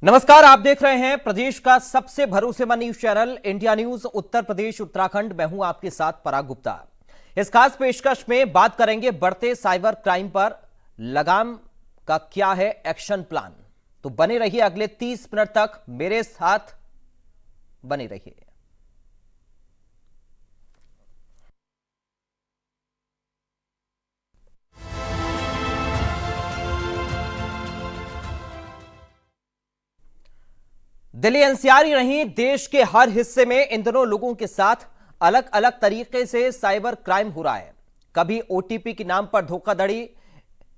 नमस्कार, आप देख रहे हैं प्रदेश का सबसे भरोसेमंद news channel India news Uttar Pradesh Uttarakhand. मैं हूं आपके साथ पराग गुप्ता। इस खास पेशकश में बात करेंगे बढ़ते साइबर क्राइम पर लगाम का क्या है एक्शन प्लान। तो बने रहिए, अगले 30 मिनट तक मेरे साथ बने रहिए। दिल्ली एनसीआर ही नहीं, देश के हर हिस्से में इन दोनों लोगों के साथ अलग अलग तरीके से साइबर क्राइम हो रहा है। कभी ओटीपी के नाम पर धोखाधड़ी,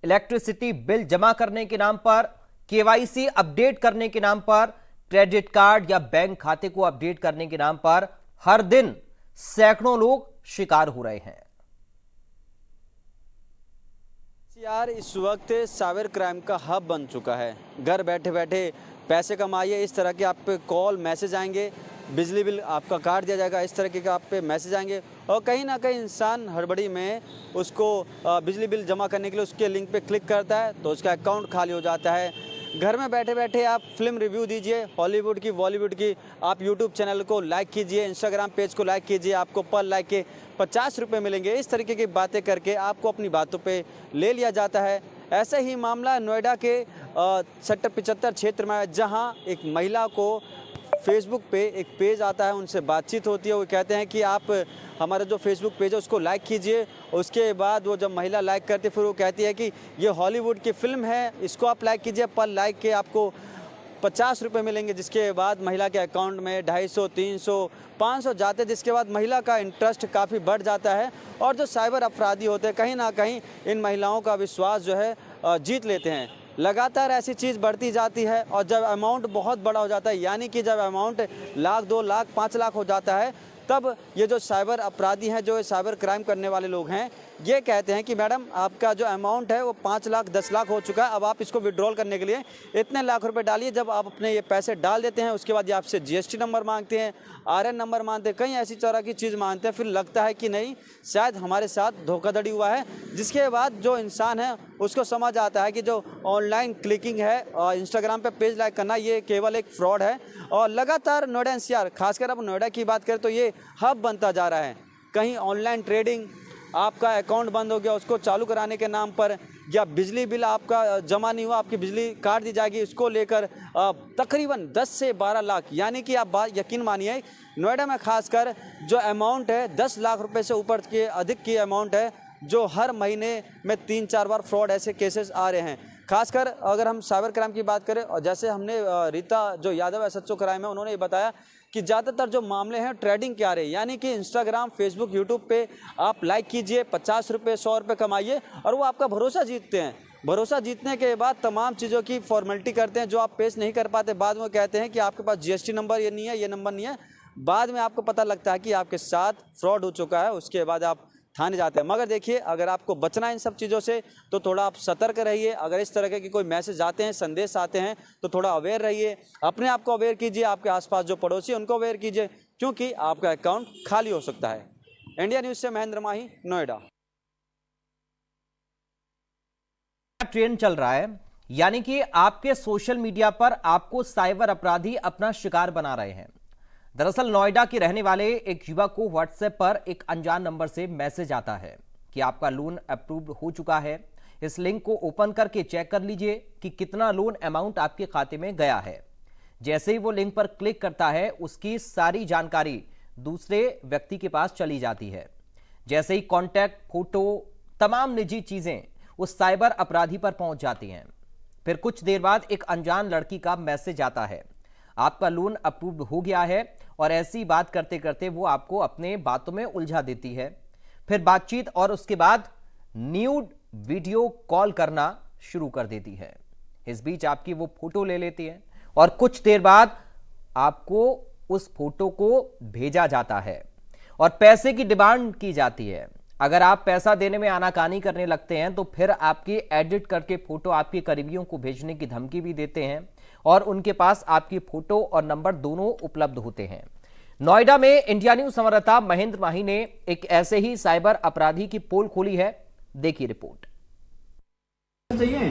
इलेक्ट्रिसिटी बिल जमा करने के नाम पर, केवाईसी अपडेट करने के नाम पर, क्रेडिट कार्ड या बैंक खाते को अपडेट करने के नाम पर हर दिन सैकड़ों लोग शिकार हो रहे हैं। यार इस वक्त साइबर क्राइम का हब बन चुका है। घर बैठे बैठे पैसे कमाइए, इस तरह के आप पे कॉल मैसेज आएंगे, बिजली बिल आपका काट दिया जाएगा, इस तरह के आप पे मैसेज आएंगे। और कहीं ना कहीं इंसान हड़बड़ी में उसको बिजली बिल जमा करने के लिए उसके लिंक पे क्लिक करता है तो उसका अकाउंट खाली हो जाता है। घर में बैठे बैठे आप फिल्म रिव्यू दीजिए, हॉलीवुड की, बॉलीवुड की। आप यूट्यूब चैनल को लाइक कीजिए, इंस्टाग्राम पेज को लाइक कीजिए, आपको पर लाइक के 50 रुपये मिलेंगे। इस तरीके की बातें करके आपको अपनी बातों पे ले लिया जाता है। ऐसा ही मामला नोएडा के सेक्टर 75 क्षेत्र में है, जहां एक महिला को फेसबुक पे एक पेज आता है, उनसे बातचीत होती है। वो कहते हैं कि आप हमारा जो फेसबुक पेज है उसको लाइक कीजिए। उसके बाद वो जब महिला लाइक करती है फिर वो कहती है कि ये हॉलीवुड की फिल्म है, इसको आप लाइक कीजिए, पर लाइक के आपको 50 रुपये मिलेंगे। जिसके बाद महिला के अकाउंट में 250, 300, 500 जाते हैं, जिसके बाद महिला का इंटरेस्ट काफ़ी बढ़ जाता है। और जो साइबर अपराधी होते हैं कहीं ना कहीं इन महिलाओं का विश्वास जो है जीत लेते हैं। लगातार ऐसी चीज़ बढ़ती जाती है और जब अमाउंट बहुत बड़ा हो जाता है, यानी कि जब अमाउंट लाख, 2 लाख, 5 लाख हो जाता है, तब ये जो साइबर अपराधी हैं, जो साइबर क्राइम करने वाले लोग हैं, ये कहते हैं कि मैडम आपका जो अमाउंट है वो 5 लाख, 10 लाख हो चुका है, अब आप इसको विड्रॉल करने के लिए इतने लाख रुपए डालिए। जब आप अपने ये पैसे डाल देते हैं उसके बाद ये आपसे जीएसटी नंबर मांगते हैं, आरएन नंबर मांगते हैं, कई ऐसी तरह की चीज़ मांगते हैं। फिर लगता है कि नहीं, शायद हमारे साथ धोखाधड़ी हुआ है। जिसके बाद जो इंसान है उसको समझ आता है कि जो ऑनलाइन क्लिकिंग है और इंस्टाग्राम पे पेज लाइक करना, ये केवल एक फ्रॉड है। और लगातार नोएडा एनसीआर, खासकर अब नोएडा की बात करें तो ये हब बनता जा रहा है। कहीं ऑनलाइन ट्रेडिंग, आपका अकाउंट बंद हो गया, उसको चालू कराने के नाम पर, या बिजली बिल आपका जमा नहीं हुआ, आपकी बिजली काट दी जाएगी, इसको लेकर तकरीबन 10 से 12 लाख, यानी कि आप बात यकीन मानिए नोएडा में खासकर जो अमाउंट है 10 लाख रुपए से ऊपर के अधिक की अमाउंट है, जो हर महीने में 3-4 बार फ्रॉड ऐसे केसेस आ रहे हैं। खासकर अगर हम साइबर क्राइम की बात करें, और जैसे हमने रीता जो यादव एसएचओ क्राइम है, उन्होंने ये बताया कि ज़्यादातर जो मामले हैं ट्रेडिंग के आ रहे हैं, यानी कि इंस्टाग्राम, फेसबुक, यूट्यूब पे आप लाइक कीजिए, 50 रुपये, 100 रुपये कमाइए और वो आपका भरोसा जीतते हैं। भरोसा जीतने के बाद तमाम चीज़ों की फॉर्मेलिटी करते हैं जो आप पेश नहीं कर पाते। बाद में कहते हैं कि आपके पास जीएसटी नंबर ये नहीं है, ये नंबर नहीं है। बाद में आपको पता लगता है कि आपके साथ फ्रॉड हो चुका है, उसके बाद आप थाने जाते हैं। मगर देखिए, अगर आपको बचना है इन सब चीज़ों से तो थोड़ा आप सतर्क रहिए। अगर इस तरह के कोई मैसेज आते हैं, संदेश आते हैं, तो थोड़ा अवेयर रहिए। अपने आप को अवेयर कीजिए, आपके आसपास जो पड़ोसी उनको अवेयर कीजिए, क्योंकि आपका अकाउंट खाली हो सकता है। इंडिया न्यूज़ से महेंद्र माही, नोएडा। ट्रेंड चल रहा है, यानी कि आपके सोशल मीडिया पर आपको साइबर अपराधी अपना शिकार बना रहे हैं। दरअसल नोएडा के रहने वाले एक युवक को व्हाट्सएप पर एक अनजान नंबर से मैसेज आता है कि आपका लोन अप्रूव्ड हो चुका है। इस लिंक को ओपन करके चेक कर लीजिए कि कितना लोन अमाउंट आपके खाते में गया है। जैसे ही वो लिंक पर क्लिक करता है, उसकी सारी जानकारी दूसरे व्यक्ति के पास चली जाती है। जैसे ही कॉन्टैक्ट, फोटो, तमाम निजी चीजें उस साइबर अपराधी पर पहुंच जाती हैं। फिर कुछ देर बाद एक अनजान लड़की का मैसेज आता है, आपका लोन अप्रूव्ड हो गया है, और ऐसी बात करते करते वो आपको अपने बातों में उलझा देती है। फिर बातचीत और उसके बाद न्यूड वीडियो कॉल करना शुरू कर देती है। इस बीच आपकी वो फोटो ले लेती है और कुछ देर बाद आपको उस फोटो को भेजा जाता है और पैसे की डिमांड की जाती है। अगर आप पैसा देने में आनाकानी करने लगते हैं तो फिर आपकी एडिट करके फोटो आपके करीबियों को भेजने की धमकी भी देते हैं और उनके पास आपकी फोटो और नंबर दोनों उपलब्ध होते हैं। नोएडा में इंडिया न्यूज संवाददाता महेंद्र माही ने एक ऐसे ही साइबर अपराधी की पोल खोली है। देखिए रिपोर्ट। चाहिए।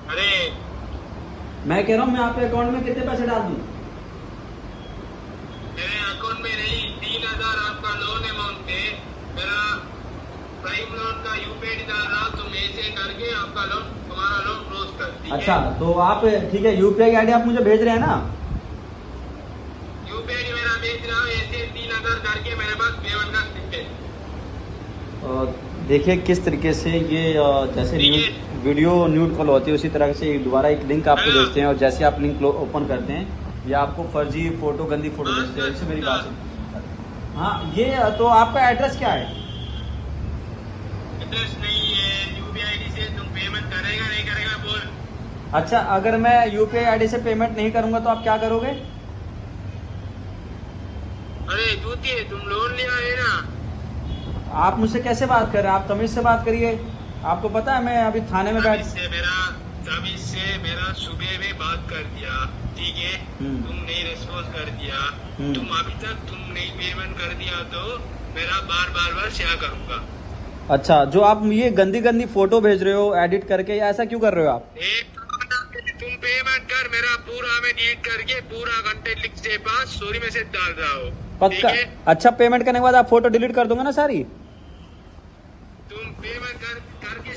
अरे मैं कह रहा हूँ मैं आपके अकाउंट में कितने पैसे डाल दूँ? मेरे अकाउंट में नहीं, 3,000 आपका लोन अमाउंट है। मेरा प्राइम लोन का यूपीआई डाल रहा, तुम ऐसे करके आपका लोन, तुम्हारा लोन क्लोज कर दीजिए। अच्छा तो आप ठीक है, यूपीआई आईडी आप मुझे भेज रहे हैं ना? यूपीआई मेरा भेज रहा हूँ, ऐसे 3,000 करके मेरे पास पेमेंट का स्टेटमेंट। देखिए किस तरीके से ये जैसे वीडियो न्यूड कॉल होती है उसी तरह से दोबारा एक लिंक आपको भेजते हैं, और जैसे आप लिंक ओपन करते हैं या आपको फर्जी फोटो, गंदी फोटो भेजते हैं। इससे मेरी बात है। हाँ ये तो आपका एड्रेस क्या है? एड्रेस नहीं है, यूपीआई आईडी से तुम पेमेंट करेगा नहीं करेगा बोल। अच्छा अगर मैं यूपीआई आईडी से पेमेंट नहीं करूंगा तो आप क्या करोगे? अरे जूती, तुम लोन लिया है ना? आप मुझसे कैसे बात कर रहे हैं? आप तमीज से बात करिए। आपको पता है मैं अभी थाने में बैठ तभी से मेरा सुबह में बात कर दिया, ठीक है? तुम नहीं रिस्पॉन्स कर दिया, तुम अभी तक तुम नहीं पेमेंट कर दिया तो मेरा बार शेयर करूंगा। अच्छा जो आप ये गंदी गंदी फोटो भेज रहे हो एडिट करके, या ऐसा क्यों कर रहे हो आप? तुम पेमेंट कर, मेरा पूरा में डिलीट करके पूरा कंटेंट लिख से पास स्टोरी मैसेज डाल रहा हो, पक्का? अच्छा पेमेंट करने के बाद आप फोटो डिलीट कर दोगे ना सारी? तुम पेमेंट करके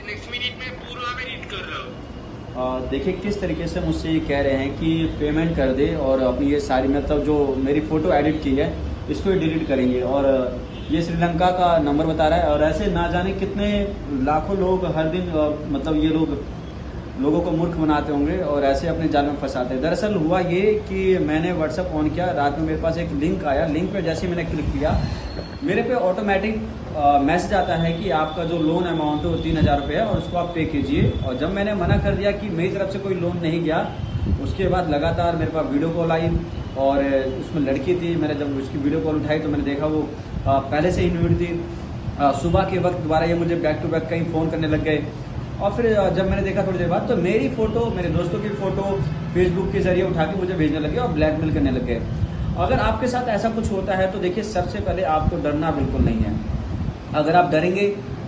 नेक्स्ट मिनट में पूरा में डिलीट कर रहा हो। देखिए किस तरीके से मुझसे ये कह रहे हैं कि पेमेंट कर दे और अपनी ये सारी मतलब जो मेरी फ़ोटो एडिट की है इसको ही डिलीट करेंगे, और ये श्रीलंका का नंबर बता रहा है। और ऐसे ना जाने कितने लाखों लोग हर दिन मतलब ये लोगों को मूर्ख बनाते होंगे और ऐसे अपने जाल में फंसाते हैं। दरअसल हुआ ये कि मैंने व्हाट्सअप ऑन किया, रात में मेरे पास एक लिंक आया। लिंक पे जैसे ही मैंने क्लिक किया मेरे पे ऑटोमेटिक मैसेज आता है कि आपका जो लोन अमाउंट है वो 3,000 रुपये है और उसको आप पे कीजिए। और जब मैंने मना कर दिया कि मेरी तरफ से कोई लोन नहीं गया, उसके बाद लगातार मेरे पास वीडियो कॉल आई और उसमें लड़की थी। मैंने जब उसकी वीडियो कॉल उठाई तो मैंने देखा वो पहले से ही न्यूड थी। सुबह के वक्त दोबारा ये मुझे बैक टू बैक कहीं फ़ोन करने लग गए, और फिर जब मैंने देखा थोड़ी देर बाद तो मेरी फ़ोटो, मेरे दोस्तों की फ़ोटो फेसबुक के जरिए उठा के मुझे भेजने लगे और ब्लैकमेल करने लगे। अगर आपके साथ ऐसा कुछ होता है तो देखिए सबसे पहले आपको डरना बिल्कुल नहीं है। अगर आप डरेंगे,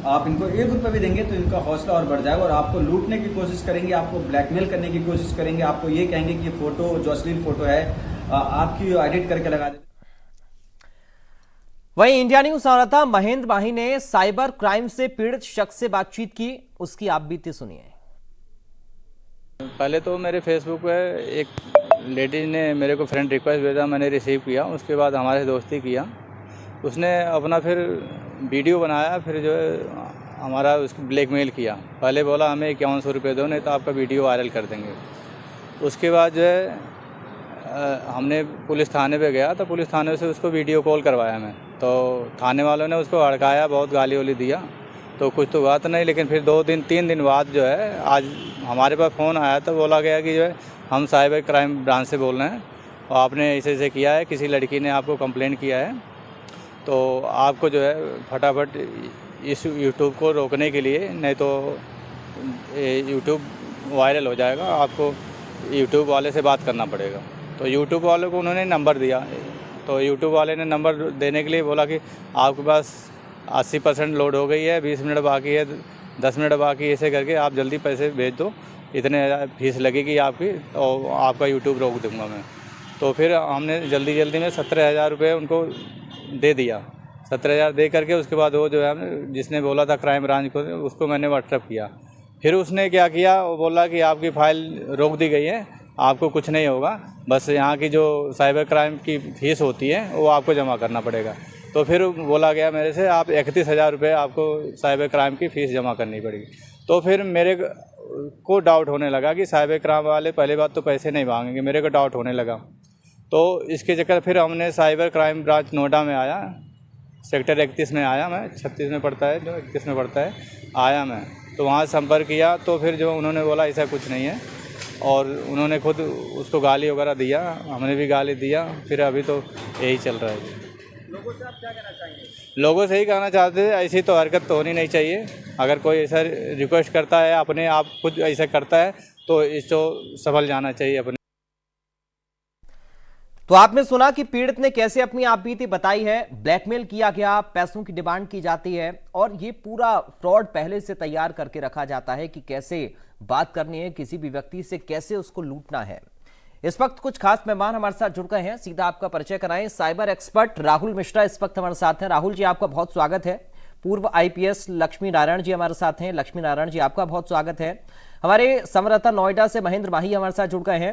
आप इनको 1 रुपये भी देंगे तो इनका हौसला और बढ़ जाएगा और आपको लूटने की कोशिश करेंगे, आपको ब्लैकमेल करने की कोशिश करेंगे। आपको ये कहेंगे कि ये फ़ोटो जो अश्लील फ़ोटो है आपकी एडिट करके लगा दे। वहीं इंडिया न्यूज संवाददाता महेंद्र माही ने साइबर क्राइम से पीड़ित शख्स से बातचीत की, उसकी आप बीती सुनिए। पहले तो मेरे फेसबुक पे एक लेडीज ने मेरे को फ्रेंड रिक्वेस्ट भेजा, मैंने रिसीव किया। उसके बाद हमारे दोस्ती किया, उसने अपना फिर वीडियो बनाया, फिर जो है हमारा उसको ब्लैकमेल किया। पहले बोला हमें 5100 रुपये दो नहीं तो आपका वीडियो वायरल कर देंगे। उसके बाद जो है हमने पुलिस थाने पे गया तो पुलिस थाने से उसको वीडियो कॉल करवाया मैं, तो थाने वालों ने उसको हड़काया, बहुत गाली वाली दिया, तो कुछ तो बात नहीं। लेकिन फिर 2-3 दिन बाद जो है आज हमारे पास फ़ोन आया तो बोला गया कि जो है हम साइबर क्राइम ब्रांच से बोल रहे हैं और आपने ऐसे किया है, किसी लड़की ने आपको कंप्लेंट किया है, तो आपको जो है फटाफट इस यूट्यूब को रोकने के लिए, नहीं तो यूट्यूब वायरल हो जाएगा, आपको यूट्यूब वाले से बात करना पड़ेगा। तो यूट्यूब वाले को उन्होंने नंबर दिया, तो यूट्यूब वाले ने नंबर देने के लिए बोला कि आपके पास 80% लोड हो गई है, 20 मिनट बाकी है, 10 मिनट बाकी, ऐसे करके आप जल्दी पैसे भेज दो, इतने फीस लगेगी आपकी और आपका यूट्यूब रोक दूँगा मैं। तो फिर हमने जल्दी में 17,000 रुपये उनको दे दिया। 17,000 दे करके उसके बाद वो जो है जिसने बोला था क्राइम ब्रांच को, उसको मैंने व्हाट्सएप किया। फिर उसने क्या किया, वो बोला कि आपकी फ़ाइल रोक दी गई है, आपको कुछ नहीं होगा, बस यहाँ की जो साइबर क्राइम की फ़ीस होती है वो आपको जमा करना पड़ेगा। तो फिर बोला गया मेरे से आप 31,000 रुपये आपको साइबर क्राइम की फ़ीस जमा करनी पड़ेगी। तो फिर मेरे को डाउट होने लगा कि साइबर क्राइम वाले पहले बात तो पैसे नहीं मांगेंगे, मेरे को डाउट होने लगा। तो इसके चक्कर फिर हमने साइबर क्राइम ब्रांच नोएडा में आया, सेक्टर 31 में आया मैं, 36 में पड़ता है, जो 31 में पड़ता है, आया मैं। तो वहाँ संपर्क किया तो फिर जो उन्होंने बोला ऐसा कुछ नहीं है, और उन्होंने खुद उसको गाली वगैरह दिया, हमने भी गाली दिया। फिर अभी तो यही चल रहा है। लोगों से आप क्या कहना चाहेंगे? लोगों से ही कहना चाहते हैं ऐसी तो हरकत तो होनी नहीं चाहिए। अगर कोई ऐसा रिक्वेस्ट करता है, अपने आप खुद ऐसा करता है, तो इसको संभल जाना चाहिए अपने। तो आपने सुना कि पीड़ित ने कैसे अपनी आपबीती बताई है। ब्लैकमेल किया गया, पैसों की डिमांड की जाती है और ये पूरा फ्रॉड पहले से तैयार करके रखा जाता है कि कैसे बात करनी है किसी भी व्यक्ति से, कैसे उसको लूटना है। इस वक्त कुछ खास मेहमान हमारे साथ जुड़ गए हैं, सीधा आपका परिचय कराएं। साइबर एक्सपर्ट राहुल मिश्रा इस वक्त हमारे साथ हैं। राहुल जी, आपका बहुत स्वागत है। पूर्व आईपीएस लक्ष्मी नारायण जी हमारे साथ हैं। लक्ष्मी नारायण जी, आपका बहुत स्वागत है। हमारे संवाददाता नोएडा से महेंद्र माही हमारे साथ जुड़ गए हैं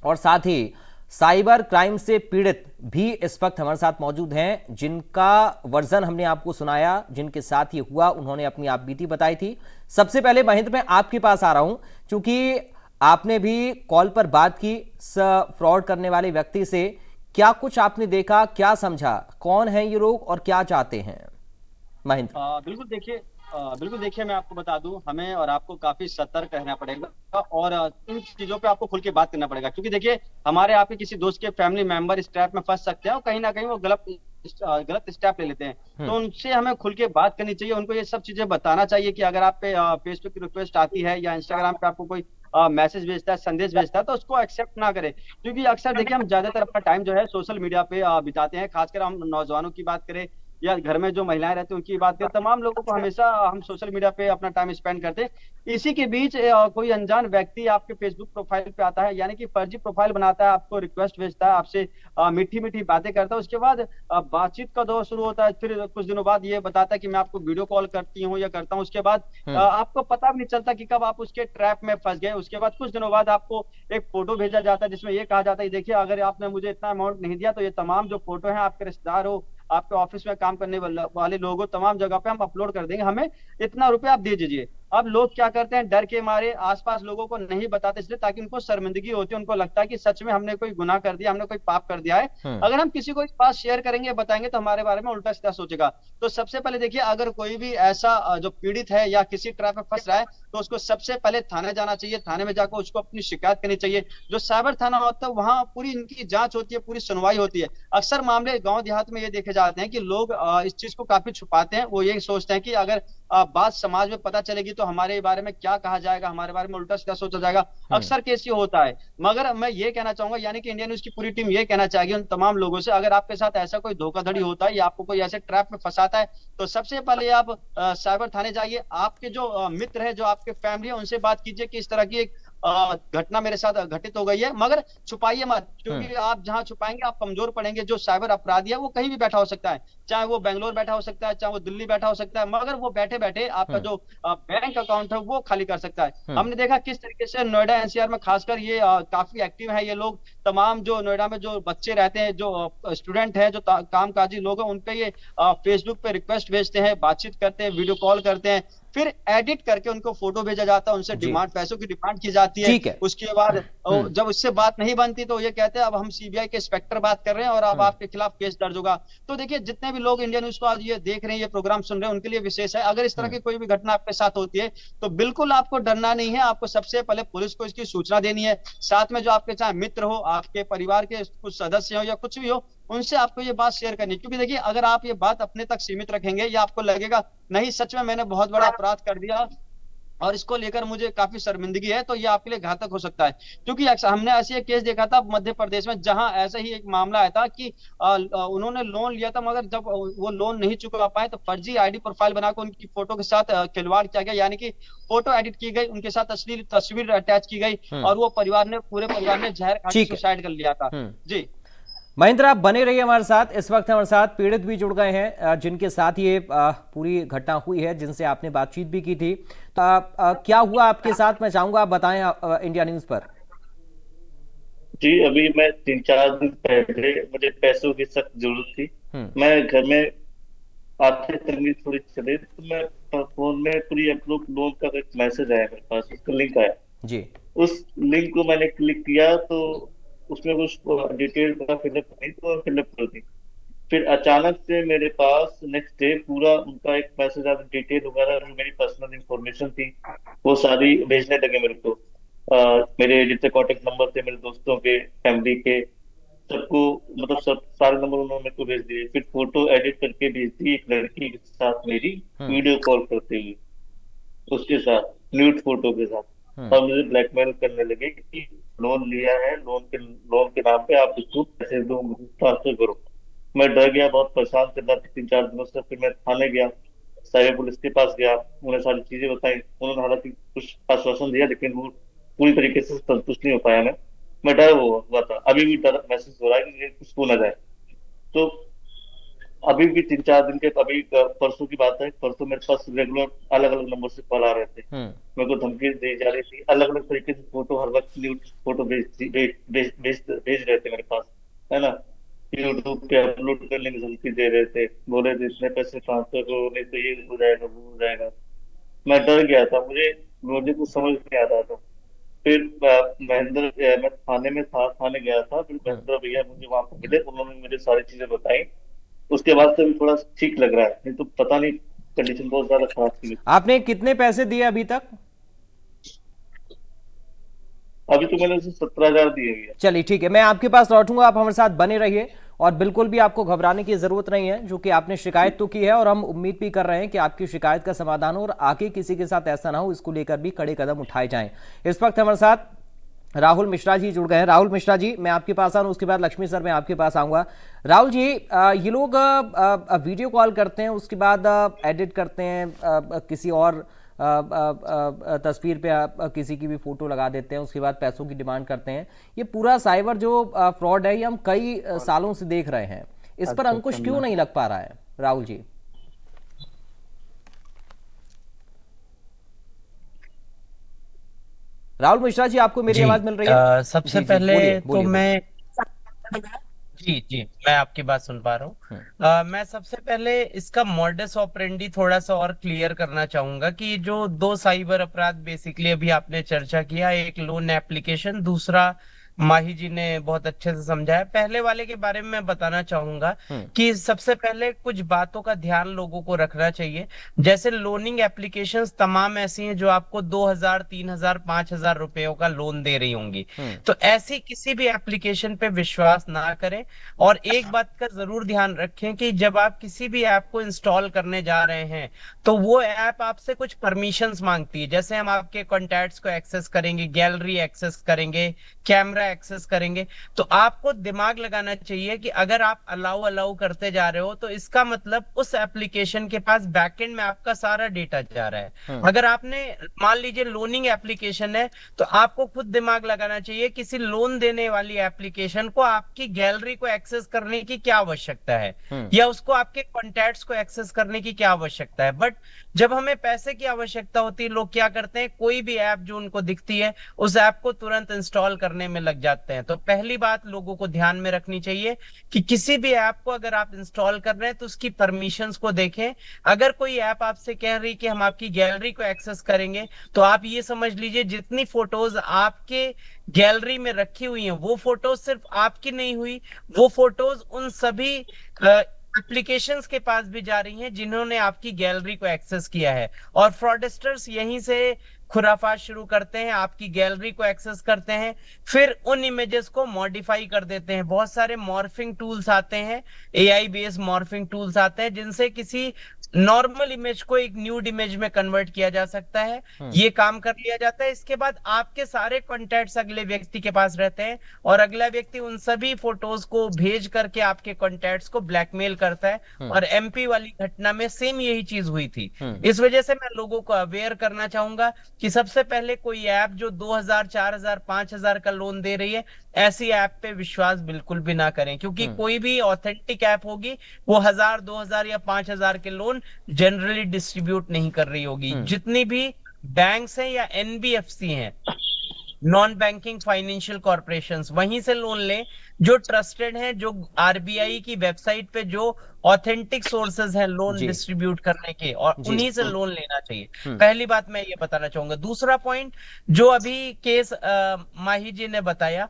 और साथ ही साइबर क्राइम से पीड़ित भी इस वक्त हमारे साथ मौजूद हैं, जिनका वर्जन हमने आपको सुनाया, जिनके साथ ये हुआ, उन्होंने अपनी आपबीती बताई थी। सबसे पहले महेंद्र, मैं आपके पास आ रहा हूं क्योंकि आपने भी कॉल पर बात की फ्रॉड करने वाले व्यक्ति से। क्या कुछ आपने देखा, क्या समझा, कौन है ये लोग और क्या चाहते हैं महेंद्र? बिल्कुल देखिए, मैं आपको बता दूं, हमें और आपको काफी सतर्क रहना पड़ेगा और इन चीजों पे आपको खुल के बात करना पड़ेगा, क्योंकि देखिए हमारे आपके किसी दोस्त के फैमिली मेंबर इस ट्रैप में फंस सकते हैं और कहीं ना कहीं वो गलत स्टेप ले लेते हैं। तो उनसे हमें खुल के बात करनी चाहिए, उनको ये सब चीजें बताना चाहिए कि अगर आप पे फेसबुक की रिक्वेस्ट आती है या इंस्टाग्राम पे आपको कोई मैसेज भेजता है, संदेश भेजता है, तो उसको एक्सेप्ट ना करें। क्योंकि अक्सर देखिए हम ज्यादातर अपना टाइम जो है सोशल मीडिया पे बिताते हैं, खासकर हम नौजवानों की बात करें या घर में जो महिलाएं रहती हैं उनकी बात करें, तमाम लोगों को हमेशा हम सोशल मीडिया पे अपना टाइम स्पेंड करते हैं। इसी के बीच कोई अनजान व्यक्ति आपके फेसबुक प्रोफाइल पे आता है, यानी कि फर्जी प्रोफाइल बनाता है, आपको रिक्वेस्ट भेजता है, आपसे मीठी मीठी बातें करता है। उसके बाद बातचीत का दौर शुरू होता है। फिर कुछ दिनों बाद ये बताता है कि मैं आपको वीडियो कॉल करती हूँ या करता हूँ। उसके बाद आपको पता भी नहीं चलता कि कब आप उसके ट्रैप में फंस गए। उसके बाद कुछ दिनों बाद आपको एक फोटो भेजा जाता है जिसमें ये कहा जाता है, देखिए अगर आपने मुझे इतना अमाउंट नहीं दिया तो ये तमाम जो फोटो है आपके रिश्तेदार हो, आपके ऑफिस में काम करने वाले लोग हो, तमाम जगह पे हम अपलोड कर देंगे, हमें इतना रुपया आप दे दीजिए। अब लोग क्या करते हैं, डर के मारे आसपास लोगों को नहीं बताते, इसलिए ताकि उनको शर्मिंदगी होती है, उनको लगता है कि सच में हमने कोई गुनाह कर दिया, हमने कोई पाप कर दिया है। अगर हम किसी को इस बात शेयर करेंगे, बताएंगे, तो हमारे बारे में उल्टा सीधा सोचेगा। तो सबसे पहले देखिए, अगर कोई भी ऐसा जो पीड़ित है या किसी ट्रैप में फंस रहा है, तो उसको सबसे पहले थाने जाना चाहिए। थाने में जाकर उसको अपनी शिकायत करनी चाहिए। जो साइबर थाना होता है वहां पूरी इनकी जांच होती है, पूरी सुनवाई होती है। अक्सर मामले गांव देहात में ये देखे जाते हैं कि लोग इस चीज को काफी छुपाते हैं। वो ये सोचते हैं कि अगर बात समाज में पता चलेगी तो हमारे बारे में क्या कहा जाएगा, हमारे बारे में उल्टा सीधा सोचा जाएगा। अक्सर केस ये होता है। मगर मैं ये कहना चाहूंगा, यानी कि इंडिया न्यूज की पूरी टीम ये कहना चाहेगी उन तमाम लोगों से, अगर आपके साथ ऐसा कोई धोखाधड़ी होता है या आपको कोई ऐसे ट्रैप में फंसाता है, तो सबसे पहले आप साइबर थाने जाइए। आपके जो मित्र है, जो आपके फैमिली है, उनसे बात कीजिए कि इस तरह की एक घटना मेरे साथ घटित हो गई है। मगर छुपाइए मत, क्योंकि आप जहां छुपाएंगे आप कमजोर पड़ेंगे। जो साइबर अपराधी है वो कहीं भी बैठा हो सकता है, चाहे वो बेंगलोर बैठा हो सकता है, चाहे वो दिल्ली बैठा हो सकता है, मगर वो बैठे बैठे आपका जो बैंक अकाउंट है वो खाली कर सकता है। हमने देखा किस तरीके से नोएडा एनसीआर में खासकर ये काफी एक्टिव है ये लोग। तमाम जो नोएडा में जो बच्चे रहते हैं, जो स्टूडेंट है, जो कामकाजी लोग हैं, उनपे ये फेसबुक पे रिक्वेस्ट भेजते हैं, बातचीत करते हैं, वीडियो कॉल करते हैं, फिर एडिट करके उनको फोटो भेजा जाता है, उनसे डिमांड, पैसों की डिमांड की जाती है। उसके बाद जब उससे बात नहीं बनती तो ये कहते हैं अब हम सीबीआई के इंस्पेक्टर बात कर रहे हैं और अब आपके खिलाफ केस दर्ज होगा। तो देखिए, जितने भी लोग इंडिया न्यूज को आज ये देख रहे हैं, ये प्रोग्राम सुन रहे हैं, उनके लिए विशेष है। अगर इस तरह की कोई भी घटना आपके साथ होती है तो बिल्कुल आपको डरना नहीं है। आपको सबसे पहले पुलिस को इसकी सूचना देनी है। साथ में जो आपके चाहे मित्र हो, आपके परिवार के कुछ सदस्य हो या कुछ भी हो, उनसे आपको ये बात शेयर करनी है। क्योंकि देखिए, अगर आप ये बात अपने तक सीमित रखेंगे या आपको लगेगा नहीं सच में मैंने बहुत बड़ा अपराध कर दिया और इसको लेकर मुझे काफी शर्मिंदगी है, तो ये आपके लिए घातक हो सकता है। क्योंकि हमने ऐसे एक केस देखा था मध्य प्रदेश में, जहां ऐसा ही एक मामला आया था कि उन्होंने लोन लिया था, मगर जब वो लोन नहीं चुका पाए तो फर्जी आईडी प्रोफाइल बनाकर उनकी फोटो के साथ खिलवाड़ किया गया, यानी कि फोटो एडिट की गई, उनके साथ अश्लील तस्वीर अटैच की गई और वो पूरे परिवार ने जहर खाकर सुसाइड कर लिया था। जी महेंद्र, आप बने रहिए हमारे साथ। इस वक्त हमारे साथ पीड़ित भी जुड़ गए हैं, जिनके साथ ये पूरी घटना हुई है, जिनसे आपने बातचीत भी की थी। क्या हुआ आपके साथ, मैं चाहूंगा आप बताएं इंडिया न्यूज पर। जी, अभी मैं 3-4 दिन पहले मुझे पैसों की सख्त जरूरत थी। मैं घर में आर्थिक तंगी थोड़ी चले तो मैं फोन में प्री अप्रूव लोन का एक मैसेज आया मेरे पास, उसका लिंक आया जी। उस लिंक को मैंने क्लिक किया तो उसमें कुछ डिटेल का फिलअप नहीं तो फिलअप कर दी। फिर अचानक से मेरे पास नेक्स्ट डे पूरा उनका एक मैसेज आया, डिटेल वगैरह जो मेरी पर्सनल इंफॉर्मेशन थी वो सारी भेजने लगे मेरे को। मेरे जितने कॉन्टेक्ट नंबर थे मेरे दोस्तों के, फैमिली के, सबको, मतलब सब सारे नंबर उन्होंने मेरे को भेज दिए। फिर फोटो एडिट करके भेज दी एक लड़की के साथ मेरी वीडियो कॉल करते हुए, उसके साथ न्यूड फोटो के साथ। और मुझे ब्लैकमेल करने लगे कि लोन लिया है, लोन के नाम पे आप इसको पैसे दो, ट्रांसफर करो। मैं डर गया, बहुत परेशान चल रहा था 3-4 दिनों से। फिर मैं थाने गया, साइबर पुलिस के पास गया, उन्हें सारी चीजें बताई। उन्होंने हालांकि कुछ आश्वासन दिया, लेकिन वो पूरी तरीके से संतुष्ट नहीं हो पाया। मैं डर हुआ था, अभी भी डर महसूस हो रहा है कि ये कुछ हो ना जाए। तो अभी भी 3-4 दिन के, अभी परसों की बात है, परसों मेरे पास रेगुलर अलग अलग नंबर से कॉल आ रहे थे। मेरे को धमकी दी जा रही थी, अलग अलग तरीके से फोटो, हर वक्त न्यूड फोटो भेज रहे थे मेरे पास, है ना। यूट्यूब पे अपलोड करने की धमकी दे रहे थे, बोले थे इतने पैसे ट्रांसफर करो, नहीं तो ये हो जाएगा, वो हो जाएगा। मैं डर गया था, मुझे कुछ समझ नहीं आ रहा था। फिर मैं थाने में था, थाने गया था। फिर महेंद्र भैया मुझे वहां पर मिले, उन्होंने मुझे सारी चीजें बताई। उसके बाद से भी थोड़ा ठीक लग रहा है, नहीं तो पता नहीं, कंडीशन बहुत ज्यादा खराब थी। आपने कितने पैसे दिए अभी तक? अभी तो मैंने उसे 17,000 दिए हुए हैं। चलिए ठीक है, मैं आपके पास लौटूंगा, आप हमारे साथ बने रहिए और बिल्कुल भी आपको घबराने की जरूरत नहीं है। जो कि आपने शिकायत तो की है और हम उम्मीद भी कर रहे हैं कि आपकी शिकायत का समाधान हो और आगे किसी के साथ ऐसा ना हो, इसको लेकर भी कड़े कदम उठाए जाएं। इस वक्त हमारे साथ राहुल मिश्रा जी जुड़ गए हैं। राहुल मिश्रा जी, मैं आपके पास आऊँ, उसके बाद लक्ष्मी सर मैं आपके पास आऊँगा। राहुल जी, ये लोग वीडियो कॉल करते हैं, उसके बाद एडिट करते हैं, किसी और तस्वीर पे किसी की भी फोटो लगा देते हैं, उसके बाद पैसों की डिमांड करते हैं। ये पूरा साइबर जो फ्रॉड है, ये हम कई सालों से देख रहे हैं। इस पर अंकुश क्यों नहीं लग पा रहा है राहुल जी? राहुल मिश्रा जी, आपको मेरी आवाज मिल रही है? सबसे जी, पहले बोलिए, तो बोलिए, मैं जी जी मैं आपकी बात सुन पा रहा हूँ। मैं सबसे पहले इसका मॉडस ऑपरेंडी थोड़ा सा और क्लियर करना चाहूंगा कि जो दो साइबर अपराध बेसिकली अभी आपने चर्चा किया, एक लोन एप्लीकेशन, दूसरा माही जी ने बहुत अच्छे से समझाया। पहले वाले के बारे में मैं बताना चाहूंगा कि सबसे पहले कुछ बातों का ध्यान लोगों को रखना चाहिए। जैसे लोनिंग एप्लीकेशंस तमाम ऐसी हैं जो आपको 2,000, 3,000, 5,000 रुपयों का लोन दे रही होंगी। तो ऐसी किसी भी एप्लीकेशन पे विश्वास ना करें। और एक बात का जरूर ध्यान रखें कि जब आप किसी भी ऐप को इंस्टॉल करने जा रहे हैं तो वो ऐप आपसे कुछ परमिशंस मांगती है। जैसे हम आपके कॉन्टैक्ट्स को एक्सेस करेंगे, गैलरी एक्सेस करेंगे, कैमरा एक्सेस करेंगे, तो आपको दिमाग लगाना चाहिए कि अगर आप अलाउ अलाउ करते जा रहे हो तो इसका मतलब उस एप्लीकेशन के पास बैकएंड में आपका सारा डेटा जा रहा है। अगर आपने मान लीजिए लोनिंग एप्लीकेशन है तो आपको खुद दिमाग लगाना चाहिए किसी लोन देने वाली एप्लीकेशन को आपकी गैलरी को एक्सेस करने की क्या आवश्यकता है या उसको आपके कॉन्टैक्ट्स को एक्सेस करने की क्या आवश्यकता है। बट जब हमें पैसे की आवश्यकता होती है, लोग क्या करते हैं, कोई भी ऐप जो उनको दिखती है उस ऐप को तुरंत इंस्टॉल करने में लग जाते हैं। तो पहली बात लोगों को ध्यान में रखनी चाहिए कि किसी भी ऐप को अगर आप इंस्टॉल कर रहे हैं तो उसकी परमिशंस को देखें। अगर कोई ऐप आपसे कह रही कि हम आपकी गैलरी को एक्सेस करेंगे तो आप ये समझ लीजिए जितनी फोटोज आपके गैलरी में रखी हुई हैं वो फोटोज सिर्फ आपकी नहीं हुई, वो फोटोज उन सभी एप्लीकेशंस के पास भी जा रही हैं जिन्होंने आपकी गैलरी को एक्सेस किया है। और फ्रॉडस्टर्स यहीं से खुराफात शुरू करते हैं, आपकी गैलरी को एक्सेस करते हैं, फिर उन इमेजेस को मॉडिफाई कर देते हैं। बहुत सारे मॉर्फिंग टूल्स आते हैं, एआई बेस्ड मॉर्फिंग टूल्स आते हैं जिनसे किसी नॉर्मल इमेज को एक न्यूड इमेज में कन्वर्ट किया जा सकता है। ये काम कर लिया जाता है। इसके बाद आपके सारे कॉन्टैक्ट्स अगले व्यक्ति के पास रहते हैं और अगला व्यक्ति उन सभी फोटोज को भेज करके आपके कॉन्टैक्ट्स को ब्लैकमेल करता है। और एमपी वाली घटना में सेम यही चीज हुई थी। इस वजह से मैं लोगों को अवेयर करना चाहूंगा कि सबसे पहले कोई ऐप जो 2,000, 4,000, 5,000 का लोन दे रही है, ऐसी ऐप पे विश्वास बिल्कुल भी ना करें, क्योंकि कोई भी ऑथेंटिक ऐप होगी वो 1,000, 2,000 या 5,000 के लोन जनरली डिस्ट्रीब्यूट नहीं कर रही होगी। जितनी भी बैंक्स हैं या एनबीएफसी हैं, नॉन बैंकिंग फाइनेंशियल कॉर्पोरेशंस, वहीं से लोन लें जो ट्रस्टेड हैं, जो आरबीआई की वेबसाइट पे जो ऑथेंटिक सोर्सेज हैं लोन डिस्ट्रीब्यूट करने के, और उन्हीं से लोन लेना चाहिए। पहली बात मैं ये बताना चाहूंगा। दूसरा पॉइंट, जो अभी केस माही जी ने बताया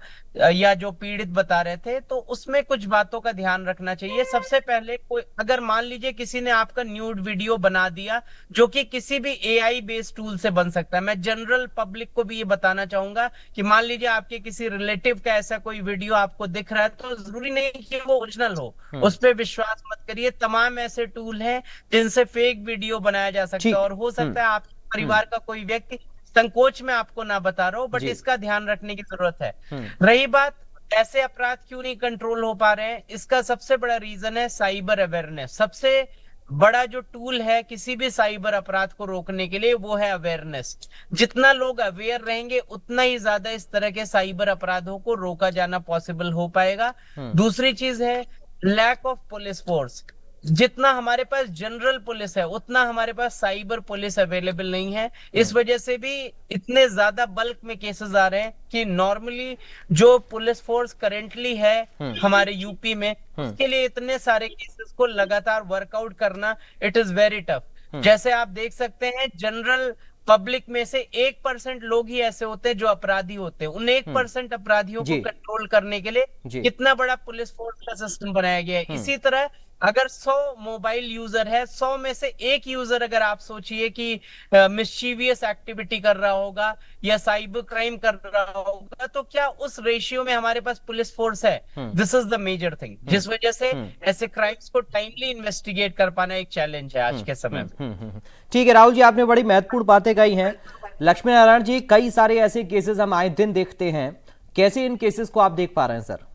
या जो पीड़ित बता रहे थे, तो उसमें कुछ बातों का ध्यान रखना चाहिए। सबसे पहले कोई अगर मान लीजिए किसी ने आपका न्यूड वीडियो बना दिया जो कि किसी भी एआई बेस्ड टूल से बन सकता है, मैं जनरल पब्लिक को भी ये बताना चाहूंगा कि मान लीजिए आपके किसी रिलेटिव का ऐसा कोई वीडियो आपको दिख रहा है तो जरूरी नहीं कि वो ओरिजिनल हो, उस पर विश्वास मत करिए। तमाम ऐसे टूल हैं जिनसे फेक वीडियो बनाया जा सकता है और हो सकता है आपके परिवार का कोई व्यक्ति संकोच में आपको ना बता रहा हूं, बट जी। इसका ध्यान रखने की जरूरत है। रही बात ऐसे अपराध क्यों नहीं कंट्रोल हो पा रहे हैं, इसका सबसे बड़ा रीजन है साइबर अवेयरनेस। सबसे बड़ा जो टूल है किसी भी साइबर अपराध को रोकने के लिए वो है अवेयरनेस। जितना लोग अवेयर रहेंगे उतना ही ज्यादा इस तरह के साइबर अपराधों को रोका जाना पॉसिबल हो पाएगा। दूसरी चीज है लैक ऑफ पुलिस फोर्स। जितना हमारे पास जनरल पुलिस है उतना हमारे पास साइबर पुलिस अवेलेबल नहीं है। इस वजह से भी इतने ज्यादा बल्क में केसेस आ रहे हैं कि नॉर्मली जो पुलिस फोर्स करेंटली है हमारे यूपी में, उसके लिए इतने सारे केसेस को लगातार वर्कआउट करना इट इज वेरी टफ। जैसे आप देख सकते हैं जनरल पब्लिक में से 1% लोग ही ऐसे होते हैं जो अपराधी होते हैं। उन 1% अपराधियों को कंट्रोल करने के लिए कितना बड़ा पुलिस फोर्स का सिस्टम बनाया गया है। इसी तरह अगर 100 मोबाइल यूजर है, 100 में से एक यूजर अगर आप सोचिए कि मिस्चीवियस एक्टिविटी कर रहा होगा या साइबर क्राइम कर रहा होगा, तो क्या उस रेशियो में हमारे पास पुलिस फोर्स है? This is the major thing, जिस वजह से ऐसे क्राइम्स को टाइमली इन्वेस्टिगेट कर पाना एक चैलेंज है आज के समय में। ठीक है राहुल जी, आपने बड़ी महत्वपूर्ण बातें कही हैं। लक्ष्मी नारायण जी, कई सारे ऐसे केसेस हम आए दिन देखते हैं, कैसे इन केसेस को आप देख पा रहे हैं सर?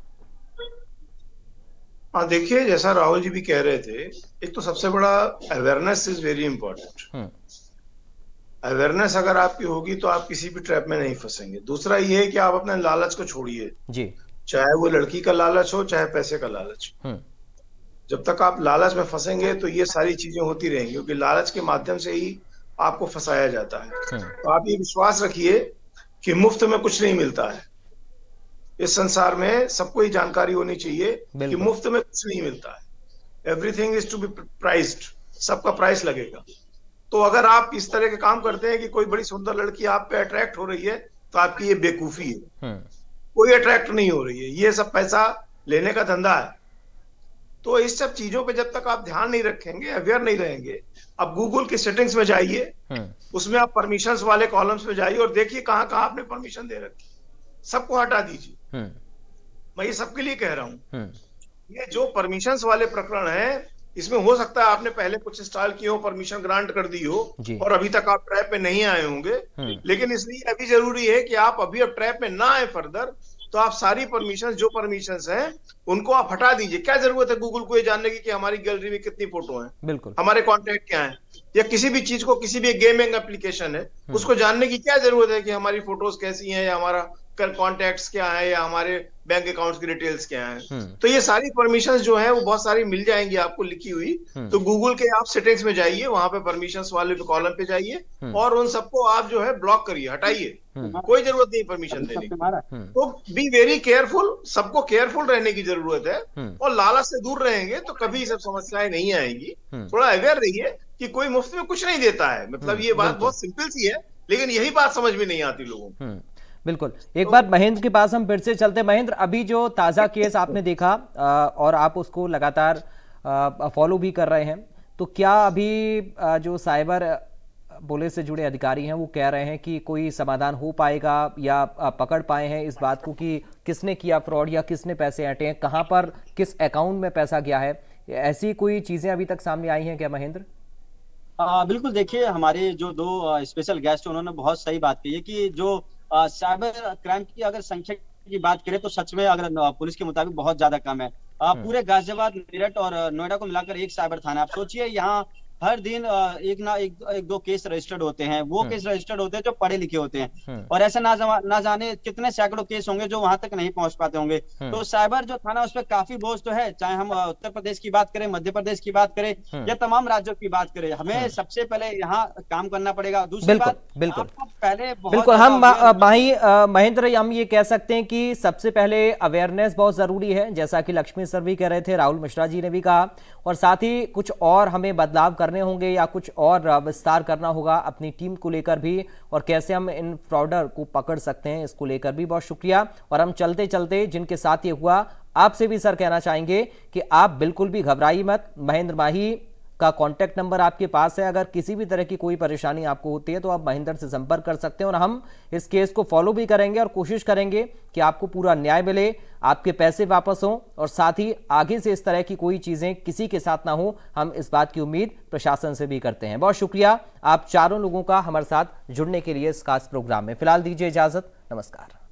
हाँ देखिए, जैसा राहुल जी भी कह रहे थे, एक तो सबसे बड़ा awareness is very important. Awareness अगर आपकी होगी तो आप किसी भी ट्रैप में नहीं फंसेंगे। दूसरा ये है कि आप अपने लालच को छोड़िए जी, चाहे वो लड़की का लालच हो चाहे पैसे का लालच। जब तक आप लालच में फंसेंगे तो ये सारी चीजें होती रहेंगी, क्योंकि लालच के माध्यम से ही आपको फंसाया जाता है। तो आप ये विश्वास रखिए कि मुफ्त में कुछ नहीं मिलता है। इस संसार में सबको ही जानकारी होनी चाहिए कि मुफ्त में कुछ नहीं मिलता है। Everything is to be priced, सबका प्राइस लगेगा। तो अगर आप इस तरह के काम करते हैं कि कोई बड़ी सुंदर लड़की आप पे अट्रैक्ट हो रही है, तो आपकी ये बेवकूफी है। कोई अट्रैक्ट नहीं हो रही है, ये सब पैसा लेने का धंधा है। तो इस सब चीजों पे जब तक आप ध्यान नहीं रखेंगे, अवेयर नहीं रहेंगे, अब गूगल की सेटिंग्स में जाइए, उसमें आप परमिशंस वाले कॉलम्स में जाइए और देखिए कहाँ कहाँ आपने परमिशन दे रखी, सबको हटा दीजिए। मैं ये सबके लिए कह रहा हूं, ये जो परमिशंस वाले प्रकरण है, इसमें हो सकता है आपने पहले कुछ इंस्टॉल किए हो, परमिशन ग्रांट कर दी हो और अभी तक आप ट्रैप में नहीं आए होंगे, लेकिन इसलिए अभी जरूरी है कि आप अभी अब ट्रैप में ना आए फर्दर, तो आप सारी परमिशंस जो परमिशंस हैं उनको आप हटा दीजिए। क्या जरूरत है गूगल को ये जानने की कि हमारी गैलरी में कितनी फोटो हैं, बिल्कुल हमारे कॉन्टेक्ट क्या हैं, या किसी भी चीज को, किसी भी गेमिंग एप्लीकेशन है उसको जानने की क्या जरूरत है कि हमारी फोटोज कैसी हैं या हमारा कॉन्टैक्ट्स क्या है या हमारे बैंक अकाउंट्स की डिटेल्स क्या हैं। तो ये सारी परमिशंस जो है वो बहुत सारी मिल जाएंगी आपको लिखी हुई। तो गूगल के आप सेटिंग्स में जाइए, वहां पे परमिशंस वाले कॉलम पे जाइए और उन सबको आप जो है ब्लॉक करिए, हटाइए। कोई जरूरत नहीं परमिशन देने की। तो बी वेरी केयरफुल, सबको केयरफुल रहने की जरूरत है और लालच से दूर रहेंगे तो कभी सब समस्याएं नहीं आएंगी। थोड़ा अवेयर रहिए कि कोई मुफ्त में कुछ नहीं देता है। मतलब ये बात बहुत सिंपल सी है, लेकिन यही बात समझ में नहीं आती लोगों को। बिल्कुल। एक बार महेंद्र के पास हम फिर से चलते। महेंद्र, अभी जो ताजा केस आपने देखा और आप उसको लगातार फॉलो भी कर रहे हैं, तो क्या अभी जो साइबर पुलिस से जुड़े अधिकारी हैं वो कह रहे हैं कि कोई समाधान हो पाएगा या पकड़ पाए हैं इस बात को कि किसने किया फ्रॉड या किसने पैसे हटे हैं, कहां पर किस अकाउंट में पैसा गया है? ऐसी कोई चीजें अभी तक सामने आई हैं क्या महेंद्र? बिल्कुल। देखिए, हमारे जो दो स्पेशल गेस्ट उन्होंने बहुत सही बात कही है कि जो साइबर क्राइम की अगर संख्या की बात करें तो सच में अगर पुलिस के मुताबिक बहुत ज्यादा कम है। पूरे गाजियाबाद, मेरठ और नोएडा को मिलाकर एक साइबर थाना। आप सोचिए, यहाँ हर दिन एक दो केस रजिस्टर्ड होते हैं। वो केस रजिस्टर्ड होते हैं जो पढ़े लिखे होते हैं, और ऐसा ना जाने कितने सैकड़ों केस होंगे जो वहां तक नहीं पहुंच पाते होंगे। तो साइबर जो थाना उस पर काफी बोझ तो है, चाहे हम उत्तर प्रदेश की बात करें, मध्य प्रदेश की बात करें या तमाम राज्यों की बात करें। हमें सबसे पहले यहाँ काम करना पड़ेगा। दूसरी बात, बिल्कुल पहले बिल्कुल हम महेंद्र, हम ये कह सकते हैं कि सबसे पहले अवेयरनेस बहुत जरूरी है, जैसा कि लक्ष्मी सर भी कह रहे थे, राहुल मिश्रा जी ने भी कहा, और साथ ही कुछ और हमें बदलाव करने होंगे या कुछ और विस्तार करना होगा अपनी टीम को लेकर भी, और कैसे हम इन फ्रॉडर को पकड़ सकते हैं इसको लेकर भी। बहुत शुक्रिया। और हम चलते चलते जिनके साथ ये हुआ, आपसे भी सर कहना चाहेंगे कि आप बिल्कुल भी घबराइए मत। महेंद्र माही का कॉन्टैक्ट नंबर आपके पास है। अगर किसी भी तरह की कोई परेशानी आपको होती है तो आप महेंद्र से संपर्क कर सकते हैं और हम इस केस को फॉलो भी करेंगे और कोशिश करेंगे कि आपको पूरा न्याय मिले, आपके पैसे वापस हों और साथ ही आगे से इस तरह की कोई चीजें किसी के साथ ना हो। हम इस बात की उम्मीद प्रशासन से भी करते हैं। बहुत शुक्रिया आप चारों लोगों का हमारे साथ जुड़ने के लिए इस खास प्रोग्राम में। फिलहाल दीजिए इजाजत, नमस्कार।